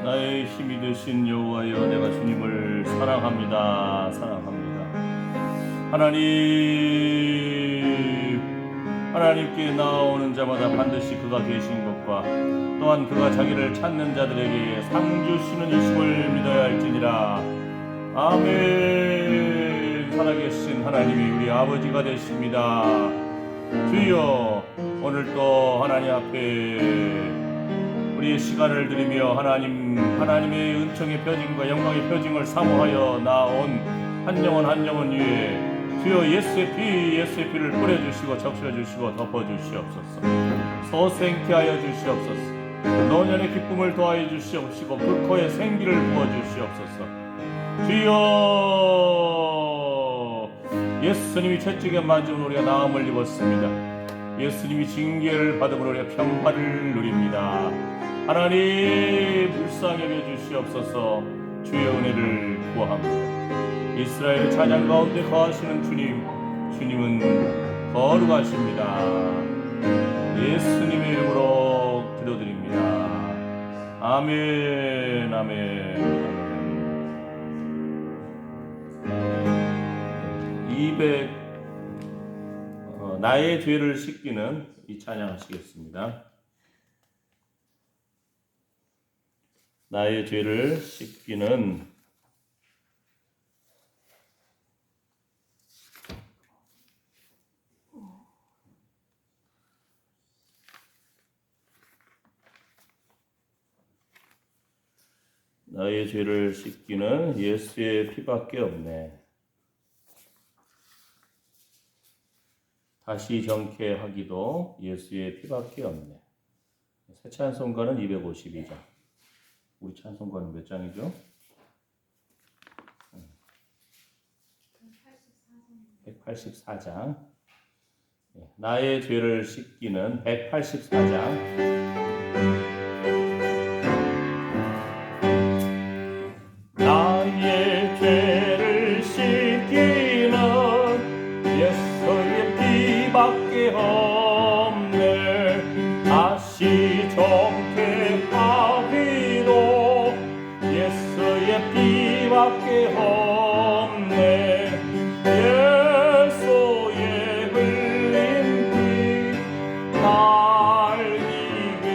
나의 힘이 되신 여호와여, 내가 주님을 사랑합니다. 하나님께 나아오는 자마다 반드시 그가 계신 것과 또한 그가 자기를 찾는 자들에게 상 주시는 이심을 믿어야 할지니라. 아멘. 살아계신 하나님이 우리 아버지가 되십니다. 주여, 오늘도 하나님 앞에 우리의 시간을 드리며 하나님의 은총의 표징과 영광의 표징을 사모하여 나온 한 영혼 위에 주여 예수의 피를 뿌려주시고 적셔주시고 덮어주시옵소서. 소생케 하여 주시옵소서. 노년의 기쁨을 더하여 주시옵시고 불코의 생기를 부어주시옵소서. 주여, 예수님이 채찍에 맞으면 우리가 나음을 입었습니다. 예수님이 징계를 받음으로 우리가 평화를 누립니다. 하나님, 불쌍히 여겨 주시옵소서. 주의 은혜를 구합니다. 이스라엘의 찬양 가운데 거하시는 주님은 거룩하십니다. 예수님의 이름으로 기도드립니다. 아멘. 나의 죄를 씻기는 이 찬양하시겠습니다. 나의 죄를 씻기는 나의 죄를 씻기는 예수의 피밖에 없네. 다시 정케 하기도 예수의 피밖에 없네. 새 찬송가는 252장. 우리 찬송가는 몇 장이죠? 184장. 나의 죄를 씻기는 184장. 나의 죄를 씻기는 예수의 피밖에 없네. 다시 정케하기도 예수의 피밖에 없네. 예수의 흘린 피 날 이게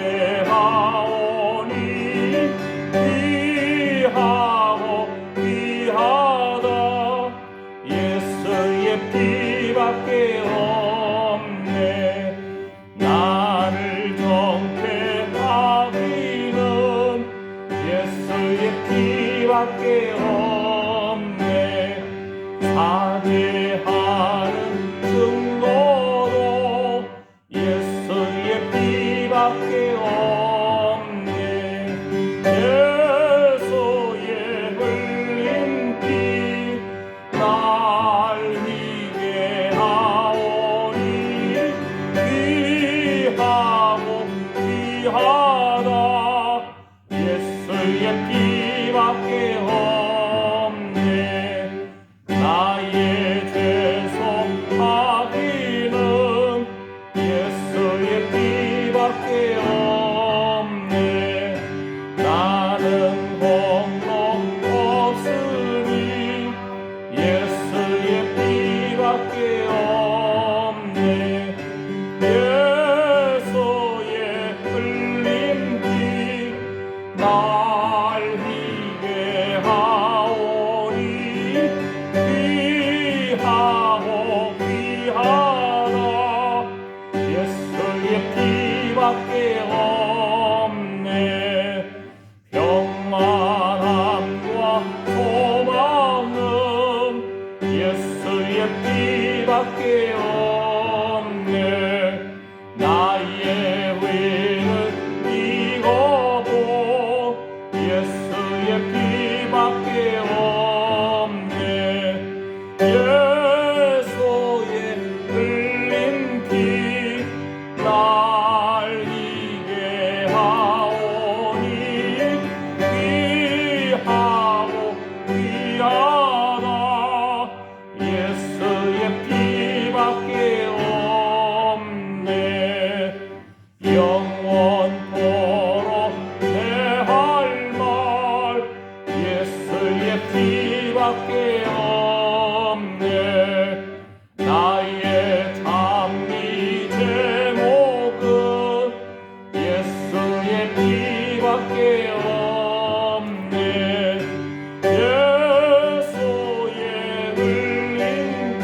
하오니 귀하다. 예수의 피밖에 없네. 나를 정케 하기는 예수의 피밖에 없네. 사죄하는 증거도 예수의 피밖에 없네. 예수의 흘린 피 날 희게 하오니 귀하다. 예수의 피밖에 없네. 나의 죄송하기는 예수의 피밖에 없네. 나는 공로 없으니 예수의 피밖에 없네. 예수의 흘린 피 날 희게 하오니 귀하다. 예수의 피밖에 없네. 평안함과 소망은 예수의 피밖에 없네. 나의 죄는 이거고 예수의 피밖에 없네. 예수의 흘린 피 날 희게 하오니 귀하다. 예수의 피밖에 없네. 영원토록 내 할망 비밖에 없네. 나의 찬미 제목은 예수의 피밖에 없네. 예수의 흘린 피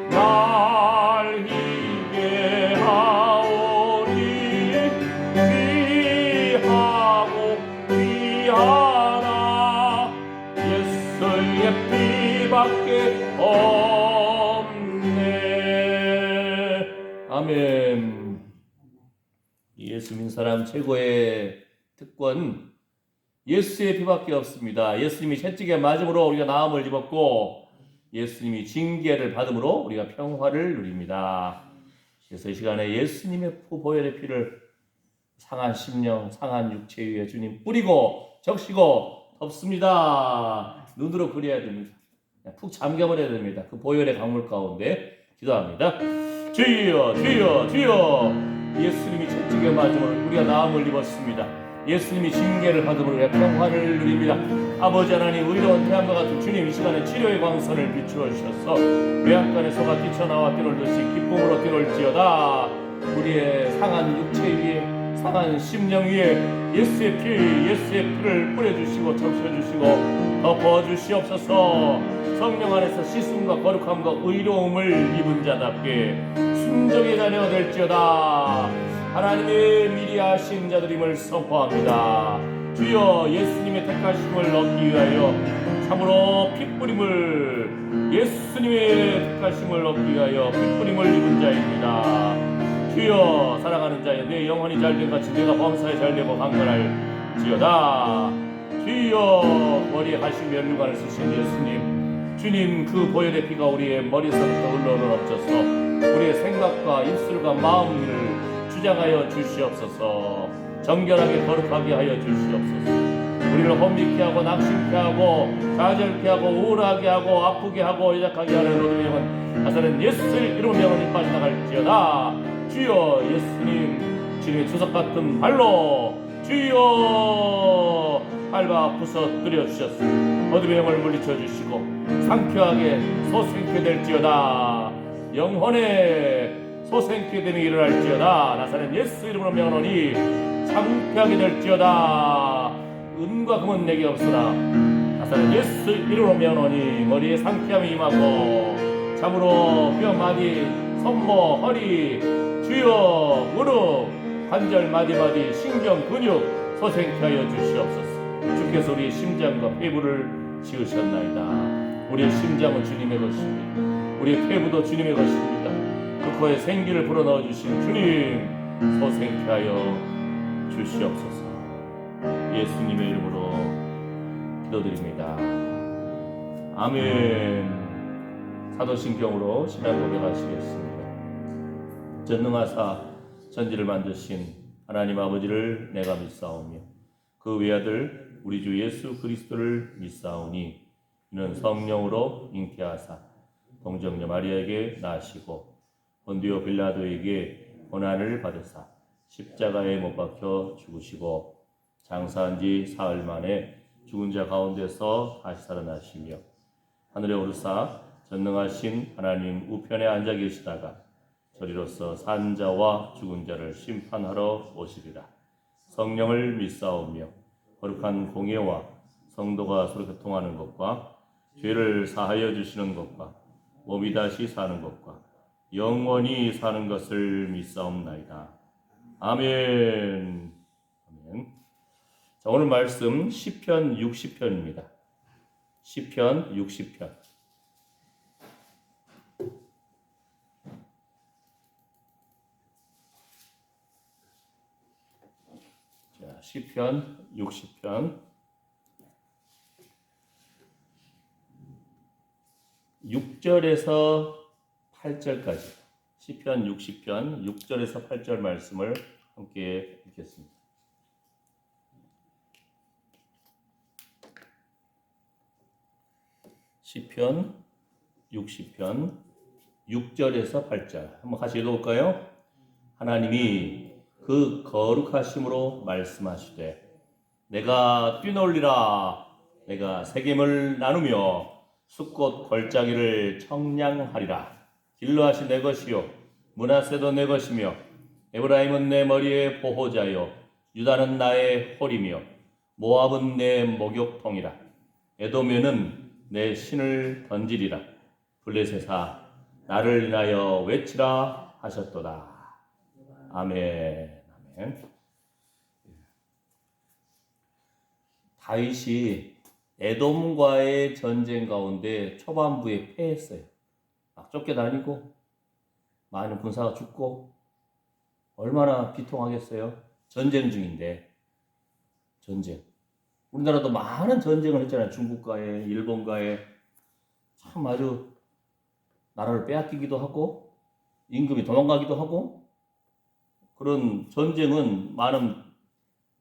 날 희게 하오니 귀하고 귀하나 예수의 피밖에 없네. 아멘. 예수 믿는 사람 최고의 특권, 예수의 피밖에 없습니다. 예수님이 채찍에 맞음으로 우리가 나음을 입었고 예수님이 징계를 받음으로 우리가 평화를 누립니다. 그래서 이 시간에 예수님의 보혈의 피를 상한 심령, 상한 육체 위에 주님 뿌리고 적시고 덮습니다. 눈으로 그려야 됩니다. 푹 잠겨버려야 됩니다. 그 보혈의 강물 가운데 기도합니다. 주여 주여 주여. 예수님이 채찍에 맞음으로 우리가 나음을 입었습니다. 예수님이 징계를 받음으로 우리가 평화를 누립니다. 아버지 하나님, 의로운 태양과 같은 주님, 이 시간에 치료의 광선을 비추어 주셔서 외양간에 소가 뛰쳐나와 뛰놀듯이 기쁨으로 뛰놀지어다. 우리의 상한 육체 위에, 상한 심령 위에 예수의 피를 뿌려주시고 적셔주시고 덮어주시옵소서. 성령 안에서 씻음과 거룩함과 의로움을 입은 자답게 순종의 자녀가 될지어다. 하나님의 미리 하신 자들임을 선포합니다. 주여, 예수님의 택하심을 얻기 위하여 참으로 핏뿌림을, 예수님의 택하심을 얻기 위하여 핏뿌림을 입은 자입니다. 주여, 사랑하는 자여, 내 영혼이 잘된 같이 내가 범사에 잘되고 강건할지어다. 주여, 머리에 하신 면류관을 쓰신 예수님, 주님, 그 보혈의 피가 우리의 머리서부터 흘러넘쳐서 우리의 생각과 입술과 마음을 주장하여 주시옵소서. 정결하게 거룩하게 하여 주시옵소서. 우리를 혼미케 하고 낙심케 하고 좌절케 하고 우울하게 하고 아프게 하고 연약하게 하는 모든 영은 나사렛 예수의 이름 영원히 빠져나갈지어다. 주여, 예수님, 주님의 주석 같은 발로 주여 밟아 부서뜨려 주셨으니 어둠의 영을 물리쳐 주시고 상쾌하게 소생케 될지어다. 영혼의 소생케 됨이 일어날지어다. 나사렛 예수 이름으로 명하노니 상쾌하게 될지어다. 은과 금은 내게 없으나 나사렛 예수 이름으로 명하노니 머리에 상쾌함이 임하고 참으로 뼈 마디, 손목, 허리, 주여, 무릎, 관절 마디마디, 신경, 근육 소생케 하여 주시옵소서. 주께서 우리의 심장과 폐부를 지으셨나이다. 우리의 심장은 주님의 것입니다. 우리의 폐부도 주님의 것입니다. 그 코에 생기를 불어넣어 주신 주님, 소생케 하여 주시옵소서. 예수님의 이름으로 기도드립니다. 아멘. 사도신경으로 신앙 고백하시겠습니다. 전능하사 천지를 만드신 하나님 아버지를 내가 믿사오며 그 외아들 우리 주 예수 그리스도를 믿사오니 이는 성령으로 잉태하사 동정녀 마리아에게 나시고 본디오 빌라도에게 고난을 받으사 십자가에 못 박혀 죽으시고 장사한 지 사흘 만에 죽은 자 가운데서 다시 살아나시며 하늘에 오르사 전능하신 하나님 우편에 앉아 계시다가 저리로서 산 자와 죽은 자를 심판하러 오시리라. 성령을 믿사오며 거룩한 공예와 성도가 서로 교통하는 것과 죄를 사하여 주시는 것과 몸이 다시 사는 것과 영원히 사는 것을 믿사옵나이다. 아멘. 아멘. 자, 오늘 말씀 시편 60편입니다. 시편 60편. 자, 시편 60편 6절에서 8절까지 시편 60편 6절에서 8절 말씀을 함께 읽겠습니다. 시편 60편 6절에서 8절 한번 같이 읽어볼까요? 하나님이 그 거룩하심으로 말씀하시되 내가 뛰놀리라 내가 세겜을 나누며 숫꽃 골짜기를 청량하리라. 길르앗이 내 것이요 므낫세도 내 것이며 에브라임은 내 머리의 보호자요 유다는 나의 홀이며 모압은 내 목욕통이라. 에돔에는 내 신을 던지리라. 블레셋아 나를 인하여 외치라 하셨도다. 아멘. 아멘. 다윗이 에돔과의 전쟁 가운데 초반부에 패했어요. 막 쫓겨다니고 많은 군사가 죽고 얼마나 비통하겠어요. 전쟁 중인데. 전쟁. 우리나라도 많은 전쟁을 했잖아요. 중국과의, 일본과의. 참 아주 나라를 빼앗기기도 하고 임금이 도망가기도 하고 그런 전쟁은 많은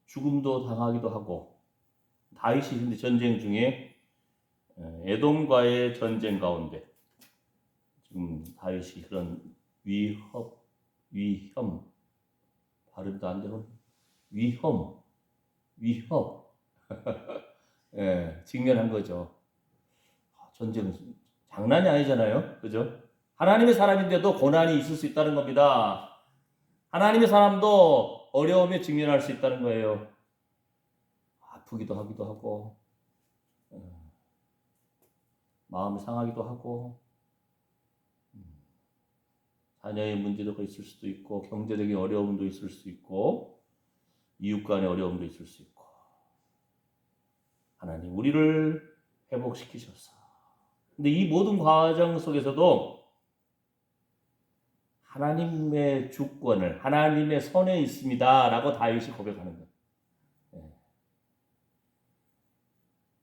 죽음도 당하기도 하고. 다윗이 근데 전쟁 중에 에돔과의 전쟁 가운데 지금 다윗이 그런 위험 발음도 안 되는 위협 예, 직면한 거죠. 전쟁 장난이 아니잖아요, 그죠? 하나님의 사람인데도 고난이 있을 수 있다는 겁니다. 하나님의 사람도 어려움에 직면할 수 있다는 거예요. 아프기도 하기도 하고 마음이 상하기도 하고 자녀의 문제도 있을 수도 있고 경제적인 어려움도 있을 수 있고 이웃 간의 어려움도 있을 수 있고 하나님 우리를 회복시키셔서 근데 이 모든 과정 속에서도 하나님의 주권을 하나님의 손에 있습니다 라고 다윗이 고백하는 거예요.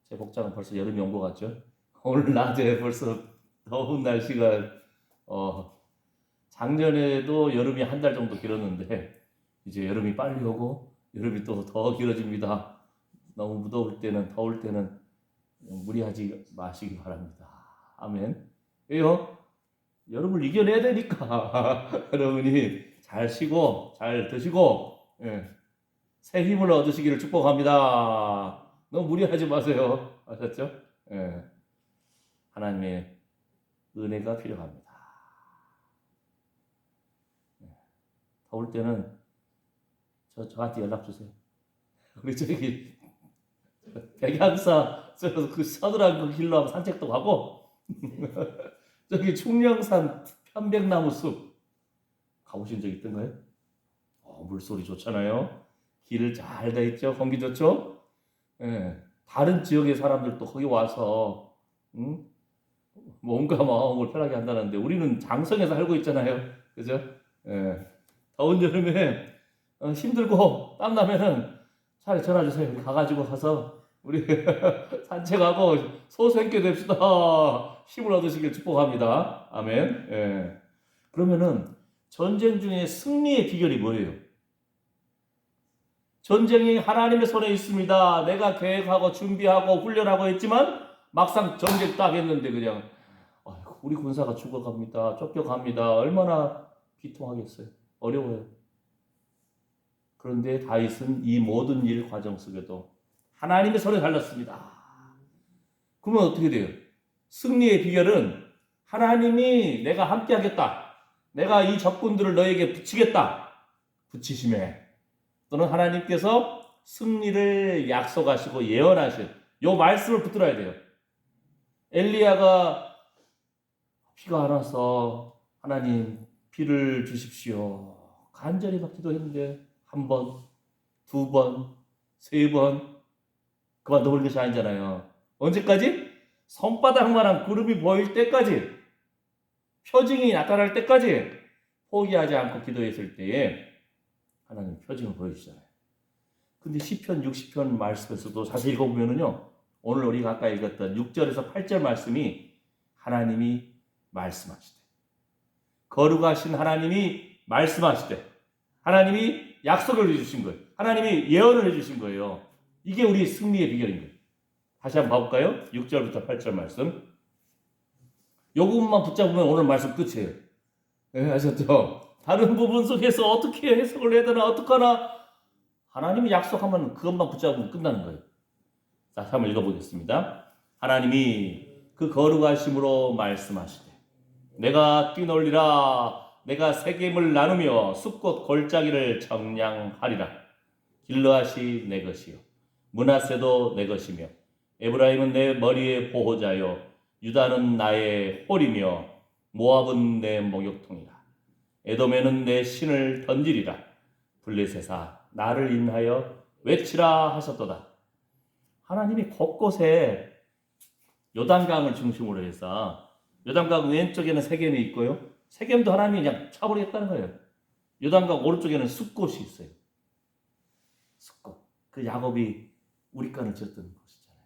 제 복장은 벌써 여름이 온 것 같죠? 오늘 낮에 벌써 더운 날씨가 작년에도 여름이 한 달 정도 길었는데 이제 여름이 빨리 오고 여름이 또 더 길어집니다. 너무 무더울 때는 더울 때는 무리하지 마시기 바랍니다. 아멘. 왜요? 여름을 이겨내야 되니까 여러분이 잘 쉬고 잘 드시고 새 힘을 얻으시기를 축복합니다. 너무 무리하지 마세요. 아셨죠? 하나님의 은혜가 필요합니다. 더울 때는 저한테 연락 주세요. 우리 저기 백양사 그 서늘한 그 길로 한번 산책도 가고 저기 충령산 편백나무 숲 가보신 적 있던가요? 물소리 좋잖아요. 길 잘 돼 있죠. 공기 좋죠. 다른 지역의 사람들도 거기 와서 몸과 마음을 편하게 한다는데 우리는 장성에 살고 있잖아요. 그죠? 더운 여름에 힘들고 땀나면은 차라리 전화 주세요. 우리 가서 우리 산책하고 소생케 됩시다. 힘을 얻으시길 축복합니다. 아멘. 그러면은 전쟁 중에 승리의 비결이 뭐예요? 전쟁이 하나님의 손에 있습니다. 내가 계획하고 준비하고 훈련하고 했지만 막상 전쟁 딱 했는데 그냥 우리 군사가 죽어갑니다. 쫓겨갑니다. 얼마나 비통하겠어요. 어려워요. 그런데 다윗은 이 모든 일 과정 속에도 하나님의 손에 달렸습니다. 그러면 어떻게 돼요? 승리의 비결은 하나님이 내가 함께 하겠다. 내가 이 적군들을 너에게 붙이겠다. 붙이심에 또는 하나님께서 승리를 약속하시고 예언하신 요 말씀을 붙들어야 돼요. 엘리야가 비가 안 와서 하나님 비를 주십시오. 간절히 막 기도했는데 한 번, 두 번, 세 번 그만둬버린 것이 아니잖아요. 언제까지? 손바닥만한 구름이 보일 때까지 표징이 나타날 때까지 포기하지 않고 기도했을 때에 하나님 표징을 보여주잖아요. 근데 시편 60편 말씀에서도 자세히 읽어보면은요 오늘 우리가 아까 읽었던 6절에서 8절 말씀이 하나님이 말씀하시되 거룩하신 하나님이 말씀하시되 하나님이 약속을 해주신 거예요. 하나님이 예언을 해주신 거예요. 이게 우리 승리의 비결인 거예요. 다시 한번 봐볼까요? 6절부터 8절 말씀. 요 부분만 붙잡으면 오늘 말씀 끝이에요. 아셨죠? 다른 부분 속에서 어떻게 해석을 해야 되나 어떡하나 하나님이 약속하면 그것만 붙잡으면 끝나는 거예요. 자, 한번 읽어보겠습니다. 하나님이 그 거룩하심으로 말씀하시되 내가 뛰놀리라 내가 세겜을 나누며 숲꽃 골짜기를 정량하리라. 길르앗이 내 것이요 므낫세도 내 것이며 에브라임은 내 머리의 보호자요 유다는 나의 홀이며 모압은 내 목욕통이라. 에돔에는 내 신을 던지리라. 블레셋아 나를 인하여 외치라 하셨도다. 하나님이 곳곳에 요단강을 중심으로 해서 요단강 왼쪽에는 세겜이 있고요. 세겜도 하나님이 그냥 차버리겠다는 거예요. 요단강 오른쪽에는 숲꽃이 있어요. 숲꽃. 그 야곱이 우리간을 지었던 곳이잖아요.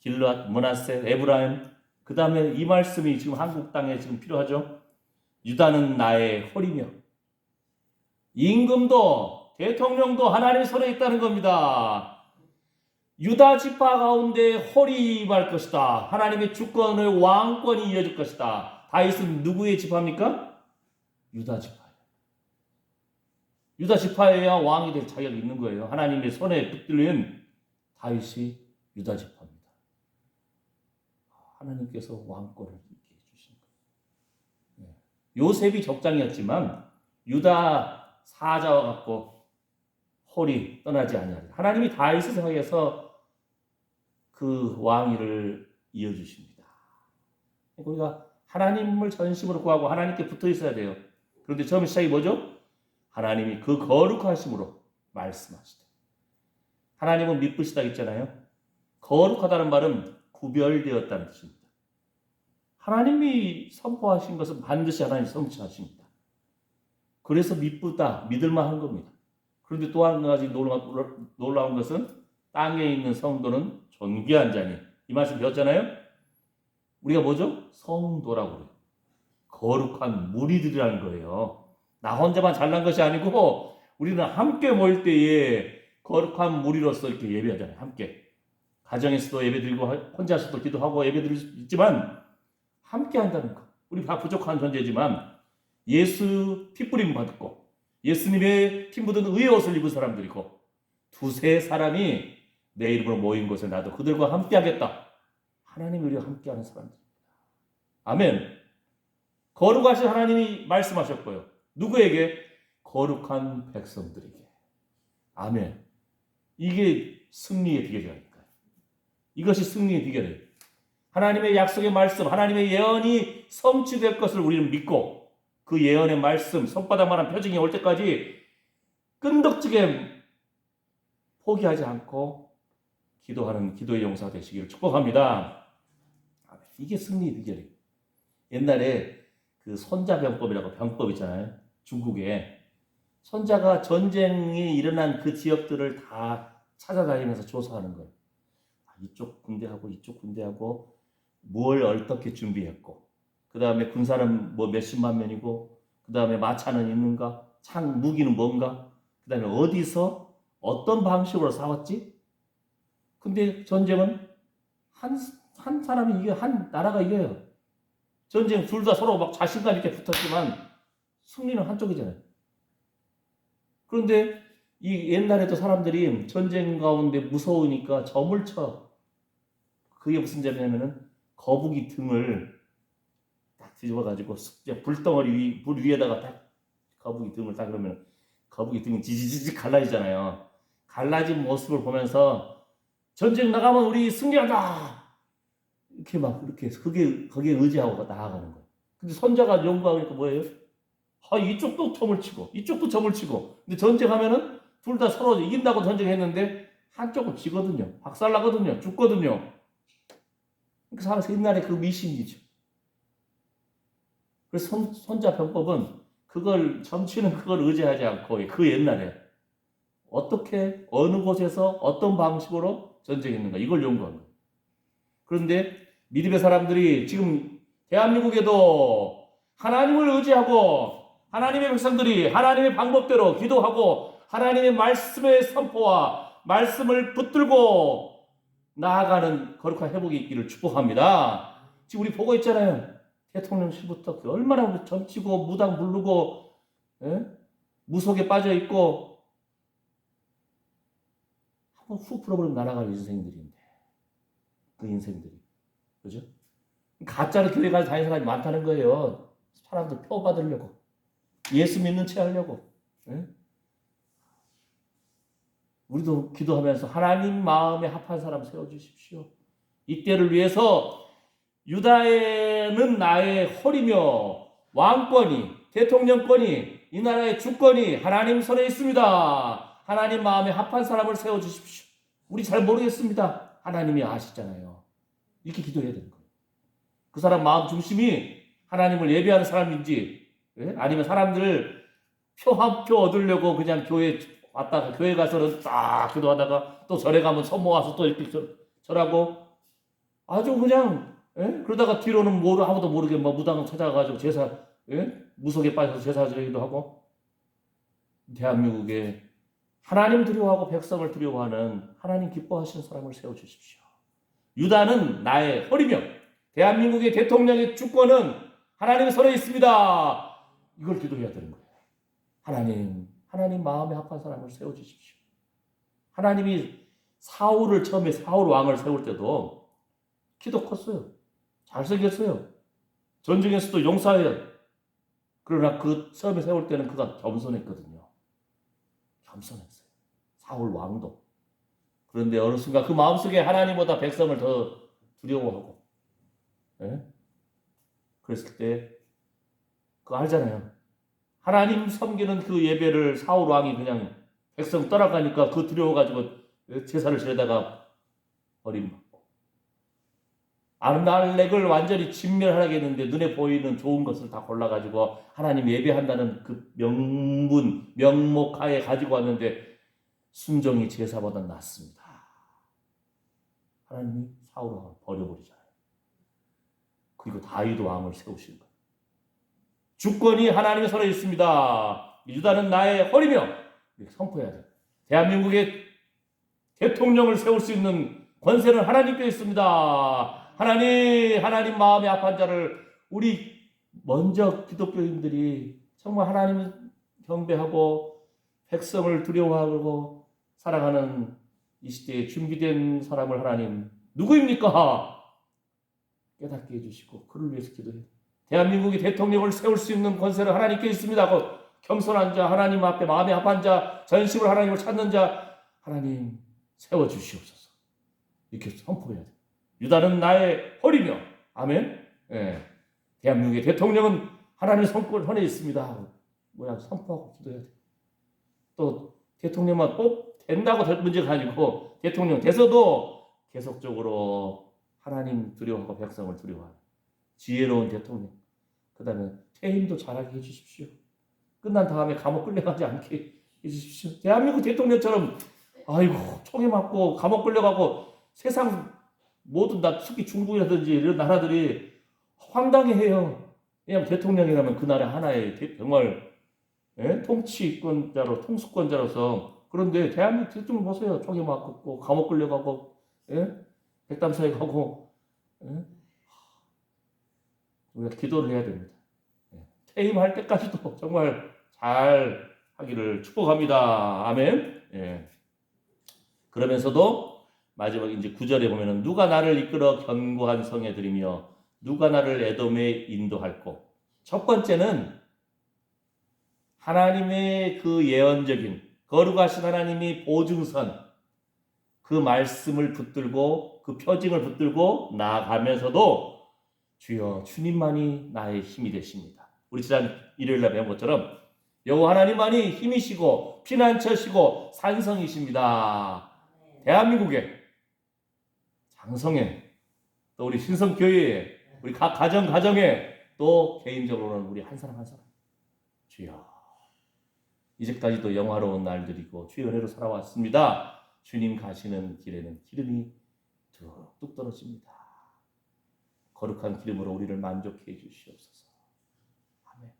길르앗, 므낫세, 에브라임. 그 다음에 이 말씀이 지금 한국 땅에 지금 필요하죠. 유다는 나의 홀이며 임금도 대통령도 하나님 손에 있다는 겁니다. 유다 지파 가운데 홀이 임할 것이다. 하나님의 주권의 왕권이 이어질 것이다. 다윗은 누구의 지파입니까? 유다 지파예요. 유다 지파여야 왕이 될 자격이 있는 거예요. 하나님의 손에 붙들린 다윗이 유다 지파입니다. 하나님께서 왕권을 있게 해주신 거예요. 요셉이 적장이었지만 유다 사자와 같고 홀이 떠나지 아니하리라. 하나님이 다윗을 생각해서 그 왕위를 이어주십니다. 우리가 하나님을 전심으로 구하고 하나님께 붙어 있어야 돼요. 그런데 처음 시작이 뭐죠? 하나님이 그 거룩하심으로 말씀하시다. 하나님은 미쁘시다 했잖아요. 거룩하다는 말은 구별되었다는 뜻입니다. 하나님이 선포하신 것은 반드시 하나님 성취하십니다. 그래서 미쁘다, 믿을만한 겁니다. 그런데 또 한 가지 놀라운 것은 땅에 있는 성도는 존귀한 자니. 이 말씀 배웠잖아요. 우리가 뭐죠? 성도라고 그래요. 거룩한 무리들이라는 거예요. 나 혼자만 잘난 것이 아니고 우리는 함께 모일 때에 거룩한 무리로서 이렇게 예배하잖아요. 함께. 가정에서도 예배드리고 혼자서도 기도하고 예배드릴 수 있지만 함께 한다는 거. 우리 다 부족한 존재지만 예수 핏부림 받고 예수님의 피 묻은 의의 옷을 입은 사람들이고 두세 사람이 내 이름으로 모인 곳에 나도 그들과 함께 하겠다. 하나님이 우리와 함께하는 사람들입니다. 아멘. 거룩하신 하나님이 말씀하셨고요. 누구에게? 거룩한 백성들에게. 아멘. 이게 승리의 비결이라니까요. 이것이 승리의 비결이에요. 하나님의 약속의 말씀, 하나님의 예언이 성취될 것을 우리는 믿고 그 예언의 말씀, 손바닥만한 표징이 올 때까지 끈덕지게 포기하지 않고 기도하는 기도의 용사가 되시기를 축복합니다. 이게 승리의 비결이에요. 옛날에 그 손자병법이라고 병법 있잖아요. 중국에 손자가 전쟁이 일어난 그 지역들을 다 찾아다니면서 조사하는 거예요. 이쪽 군대하고 이쪽 군대하고 뭘 어떻게 준비했고, 그 다음에 군사는 뭐 몇십만 명이고, 그 다음에 마차는 있는가, 창 무기는 뭔가, 그 다음에 어디서 어떤 방식으로 싸웠지? 근데 전쟁은 한 사람이 이겨, 한 나라가 이겨요. 전쟁 둘 다 서로 막 자신감 있게 붙었지만 승리는 한쪽이잖아요. 그런데 이 옛날에도 사람들이 전쟁 가운데 무서우니까 점을 쳐. 그게 무슨 점이냐면은 거북이 등을 딱 뒤집어가지고 불 위에다가 딱 거북이 등을 딱 그러면 거북이 등이 지지직 갈라지잖아요. 갈라진 모습을 보면서 전쟁 나가면 우리 승리한다. 이렇게 막 이렇게 거기에 의지하고 나아가는 거예요. 근데 손자가 연구하니까 뭐예요? 이쪽도 점을 치고 이쪽도 점을 치고. 근데 전쟁하면은 둘 다 서로 이긴다고 전쟁했는데 한쪽은 지거든요. 박살나거든요. 죽거든요. 그래서 옛날에 그 미신이죠. 그래서 손자 병법은 그걸 점치는 그걸 의지하지 않고 그 옛날에 어떻게 어느 곳에서 어떤 방식으로 전쟁했는가 이걸 연구한 거예요. 그런데 미리의 사람들이 지금 대한민국에도 하나님을 의지하고 하나님의 백성들이 하나님의 방법대로 기도하고 하나님의 말씀의 선포와 말씀을 붙들고 나아가는 거룩한 회복이 있기를 축복합니다. 지금 우리 보고 있잖아요. 대통령실부터 얼마나 점치고 무당 부르고 무속에 빠져 있고 한번 훅 풀어버리면 날아갈 인생들인데 그 인생들이 그죠? 가짜로 교회 가서 다니는 사람이 많다는 거예요. 사람들 표 받으려고 예수 믿는 체 하려고. 예? 우리도 기도하면서 하나님 마음에 합한 사람 세워주십시오. 이때를 위해서 유다에는 나의 홀이며 왕권이 대통령권이 이 나라의 주권이 하나님 손에 있습니다. 하나님 마음에 합한 사람을 세워주십시오. 우리 잘 모르겠습니다. 하나님이 아시잖아요. 이렇게 기도해야 되는 거예요. 그 사람 마음 중심이 하나님을 예배하는 사람인지 아니면 사람들 표 한 표 얻으려고 그냥 교회 왔다가 교회 가서는 딱 기도하다가 또 절에 가면 선모 와서 또 이렇게 절하고 아주 그냥 그러다가 뒤로는 아무도 모르게 뭐 무당 찾아가지고 제사 무속에 빠져서 제사 드리기도 하고. 대한민국에 하나님 두려워하고 백성을 두려워하는 하나님 기뻐하시는 사람을 세워주십시오. 유다는 나의 홀이며 대한민국의 대통령의 주권은 하나님 손에 있습니다. 이걸 기도해야 되는 거예요. 하나님 마음에 합한 사람을 세워주십시오. 하나님이 처음에 사울 왕을 세울 때도 키도 컸어요. 잘생겼어요. 전쟁에서도 용사예요. 그러나 그 처음에 세울 때는 그가 겸손했거든요. 겸손했어요. 사울 왕도. 그런데 어느 순간 그 마음속에 하나님보다 백성을 더 두려워하고 그랬을 때 그거 알잖아요. 하나님 섬기는 그 예배를 사울 왕이 그냥 백성 떠나가니까 그 두려워가지고 제사를 지내다가 버림받고 아말렉을 완전히 진멸하겠는데 눈에 보이는 좋은 것을 다 골라가지고 하나님 예배한다는 그 명목하에 가지고 왔는데 순종이 제사보다 낫습니다. 하나님이 사울 왕을 버려버리잖아요. 그리고 다윗 왕을 세우신 거예요. 주권이 하나님의 손에 있습니다. 유다는 나의 홀이며 이렇게 선포해야 돼요. 대한민국의 대통령을 세울 수 있는 권세는 하나님께 있습니다. 하나님 마음에 합한 자를 우리 먼저 기독교인들이 정말 하나님을 경배하고 백성을 두려워하고 살아가는 이 시대에 준비된 사람을 하나님 누구입니까? 깨닫게 해주시고 그를 위해서 기도해요. 대한민국의 대통령을 세울 수 있는 권세는 하나님께 있습니다. 겸손한 자, 하나님 앞에 마음에 합한 자, 전심으로 하나님을 찾는 자 하나님 세워주시옵소서. 이렇게 선포해야 돼요. 유다는 나의 홀이며 아멘. 대한민국의 대통령은 하나님의 손권에 있습니다. 선포하고 기도해야 돼요. 또 대통령만 꼭 된다고 될 문제가 아니고 대통령 돼서도 계속적으로 하나님 두려워하고 백성을 두려워하는 지혜로운 대통령. 그 다음에 퇴임도 잘하게 해주십시오. 끝난 다음에 감옥 끌려가지 않게 해주십시오. 대한민국 대통령처럼 총에 맞고 감옥 끌려가고 세상 모든 특히 중국이라든지 이런 나라들이 황당해해요. 왜냐하면 대통령이라면 그 나라 하나의 정말 통치권자로 통수권자로서. 그런데 대한민국 대통령 보세요. 총에 맞고 감옥 끌려가고 백담사에 가고. 우리가 기도를 해야 됩니다. 퇴임할 때까지도 정말 잘 하기를 축복합니다. 아멘. 그러면서도 마지막 이제 9절에 보면은 누가 나를 이끌어 견고한 성에 들이며 누가 나를 에돔에 인도할꼬. 첫 번째는 하나님의 그 예언적인 거룩하신 하나님이 보증선 그 말씀을 붙들고 그 표징을 붙들고 나아가면서도 주여 주님만이 나의 힘이 되십니다. 우리 지난 일요일날 배운 것처럼 여호와 하나님만이 힘이시고 피난처시고 산성이십니다. 대한민국에 장성에 또 우리 신성교회에 우리 각 가정에 또 개인적으로는 우리 한 사람 한 사람 주여 이제까지도 영화로운 날들이고 주의 은혜로 살아왔습니다. 주님 가시는 길에는 기름이 뚝뚝 떨어집니다. 거룩한 기름으로 우리를 만족해 주시옵소서. 아멘.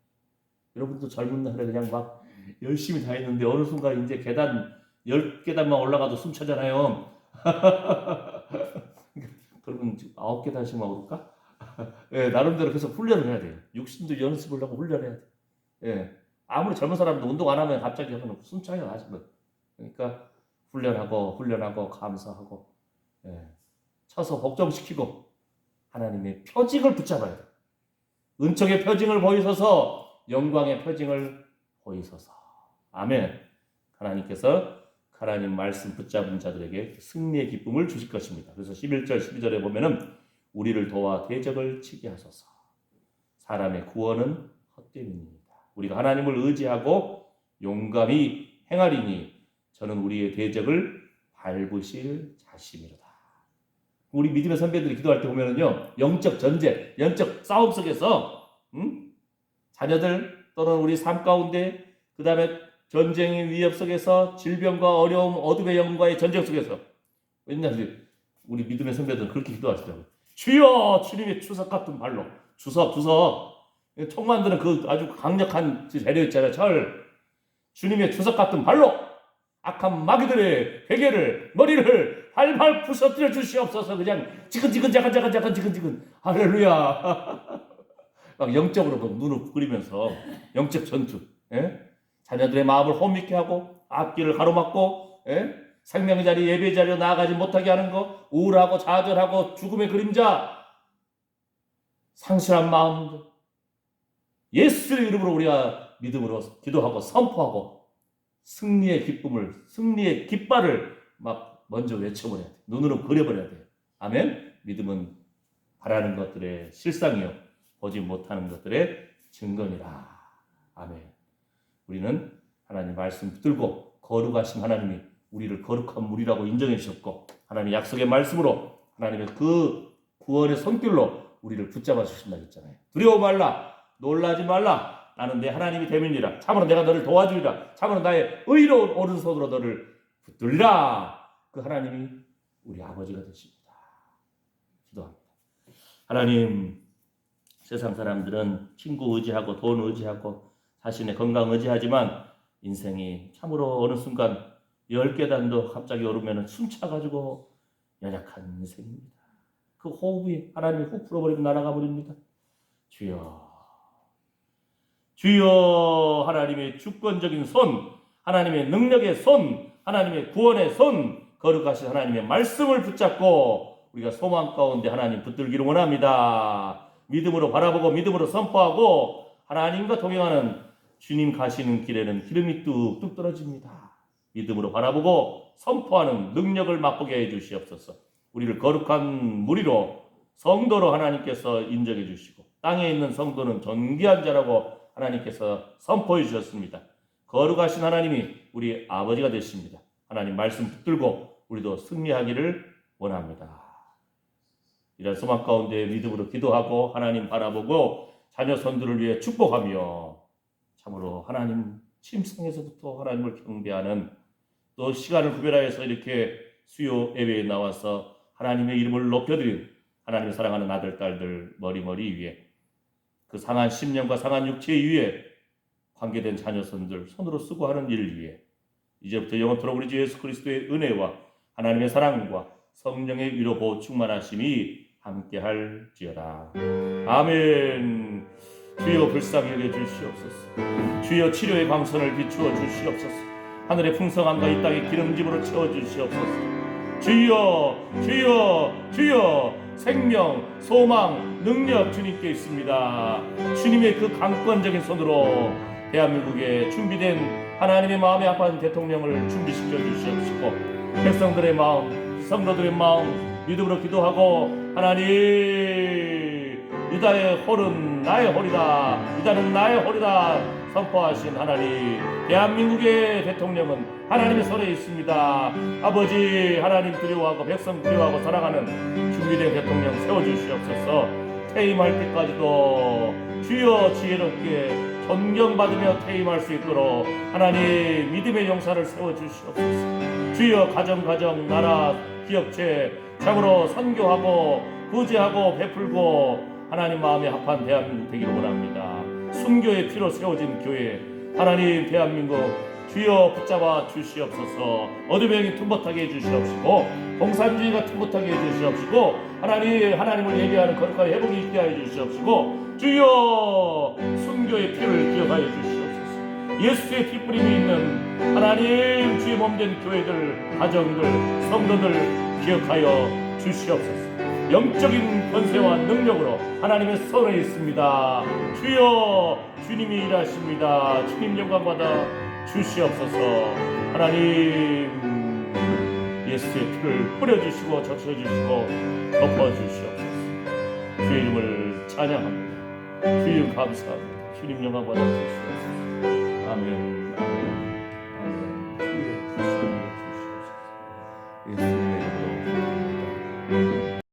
여러분도 젊은 날에 그냥 막 열심히 다 했는데 어느 순간 이제 계단 10계단만 올라가도 숨차잖아요. 그러면 9계단씩만 오를까? 나름대로 계속 훈련을 해야 돼요. 육신도 연습을 하고 훈련해야 돼요. 아무리 젊은 사람도 운동 안 하면 갑자기 하면 숨차요. 아직은. 그러니까 훈련하고 감사하고, 쳐서 복종시키고 하나님의 표징을 붙잡아야 돼. 은총의 표징을 보이소서, 영광의 표징을 보이소서. 아멘. 하나님께서 하나님 말씀 붙잡은 자들에게 승리의 기쁨을 주실 것입니다. 그래서 11절 12절에 보면은 우리를 도와 대적을 치게 하소서. 사람의 구원은 헛됨입니다. 우리가 하나님을 의지하고 용감히 행하리니 저는 우리의 대적을 밟으실 자심이로다. 우리 믿음의 선배들이 기도할 때 보면은요, 영적 전쟁, 영적 싸움 속에서 자녀들 또는 우리 삶 가운데, 그 다음에 전쟁의 위협 속에서, 질병과 어려움, 어둠의 영과의 전쟁 속에서, 왜냐하면 우리 믿음의 선배들은 그렇게 기도하시더라고요. 주여, 주님의 추석 같은 발로, 주석 총 만드는 그 아주 강력한 재료 있잖아요. 철. 주님의 주석 같은 발로 악한 마귀들의 베개를, 머리를 활활 부서뜨려 주시옵소서. 그냥 지근지근 할렐루야. 막 영적으로 눈을 부그리면서 영적 전투, 자녀들의 마음을 혼미케 하고 앞길을 가로막고, 생명의 자리, 예배의 자리로 나아가지 못하게 하는 거, 우울하고 좌절하고 죽음의 그림자, 상실한 마음들, 예수의 이름으로 우리가 믿음으로 기도하고 선포하고 승리의 기쁨을, 승리의 깃발을 막 먼저 외쳐버려야 돼. 눈으로 그려버려야 돼. 아멘. 믿음은 바라는 것들의 실상이요, 보지 못하는 것들의 증거니라. 아멘. 우리는 하나님 말씀 붙들고 거룩하신 하나님이 우리를 거룩한 무리라고 인정해 주셨고, 하나님 약속의 말씀으로 하나님의 그 구원의 손길로 우리를 붙잡아 주신다 했잖아요. 두려워 말라, 놀라지 말라. 나는 내 하나님이 됨이니라. 참으로 내가 너를 도와주리라. 참으로 나의 의로운 오른손으로 너를 붙들리라. 그 하나님이 우리 아버지가 되십니다. 기도합니다. 하나님, 세상 사람들은 친구 의지하고 돈 의지하고 자신의 건강 의지하지만 인생이 참으로 어느 순간 10계단도 갑자기 오르면 숨차가지고 연약한 인생입니다. 그 호흡이 하나님이 훅 풀어버리고 날아가 버립니다. 주여, 주여, 하나님의 주권적인 손, 하나님의 능력의 손, 하나님의 구원의 손, 거룩하신 하나님의 말씀을 붙잡고 우리가 소망 가운데 하나님 붙들기를 원합니다. 믿음으로 바라보고 믿음으로 선포하고 하나님과 동행하는 주님 가시는 길에는 기름이 뚝뚝 떨어집니다. 믿음으로 바라보고 선포하는 능력을 맛보게 해주시옵소서. 우리를 거룩한 무리로, 성도로 하나님께서 인정해 주시고 땅에 있는 성도는 존귀한 자라고 하나님께서 선포해 주셨습니다. 거룩하신 하나님이 우리 아버지가 되십니다. 하나님 말씀 붙들고 우리도 승리하기를 원합니다. 이런 소망 가운데 믿음으로 기도하고 하나님 바라보고 자녀 손들을 위해 축복하며 참으로 하나님 침상에서부터 하나님을 경배하는, 또 시간을 구별하여서 이렇게 수요 예배에 나와서 하나님의 이름을 높여드린 하나님을 사랑하는 아들, 딸들 머리 위에, 그 상한 심령과 상한 육체 위에 관계된 자녀 손들 손으로 쓰고 하는 일을 위해 이제부터 영원토록 우리 주 예수 그리스도의 은혜와 하나님의 사랑과 성령의 위로 보호 충만하심이 함께할지어다. 아멘. 주여 불쌍히 여겨 주시옵소서. 주여 치료의 광선을 비추어 주시옵소서. 하늘의 풍성함과 이 땅의 기름짐으로 채워 주시옵소서. 주여, 주여, 주여, 생명, 소망, 능력 주님께 있습니다. 주님의 그 강권적인 손으로 대한민국에 준비된 하나님의 마음에 합한 대통령을 준비시켜 주시옵시고, 백성들의 마음, 성도들의 마음 믿음으로 기도하고 하나님, 유다의 홀은 나의 홀이다, 유다는 나의 홀이다 선포하신 하나님, 대한민국의 대통령은 하나님의 손에 있습니다. 아버지, 하나님 두려워하고 백성 두려워하고 사랑하는 준비된 대통령 세워주시옵소서. 퇴임할 때까지도 주여 지혜롭게 존경받으며 퇴임할 수 있도록 하나님 믿음의 용사를 세워주시옵소서. 주여 가정 나라 기업체 참으로 선교하고 구제하고 베풀고 하나님 마음에 합한 대한민국 되기를 원합니다. 순교의 피로 세워진 교회 하나님 대한민국 주여 붙잡아 주시옵소서. 어둠의 영이 tumбот하게 해주시옵시고 공산주의가 tumбот하게 해주시옵시고 하나님을 예배하는 거룩한 회복이 있게 해주시옵시고 주여 순교의 피를 기억하여 주시옵소서. 예수의 피 뿌림이 있는 하나님 주의 몸된 교회들, 가정들, 성도들 기억하여 주시옵소서. 영적인 권세와 능력으로 하나님의 손에 있습니다. 주여, 주님이 일하십니다. 주님 영광 받아 주시옵소서. 하나님 예수의 피를 뿌려주시고 적셔주시고 덮어주시옵소서. 주의 이름을 찬양합니다. 주님 감사합니다. 주님 영광 받아 주시옵소서.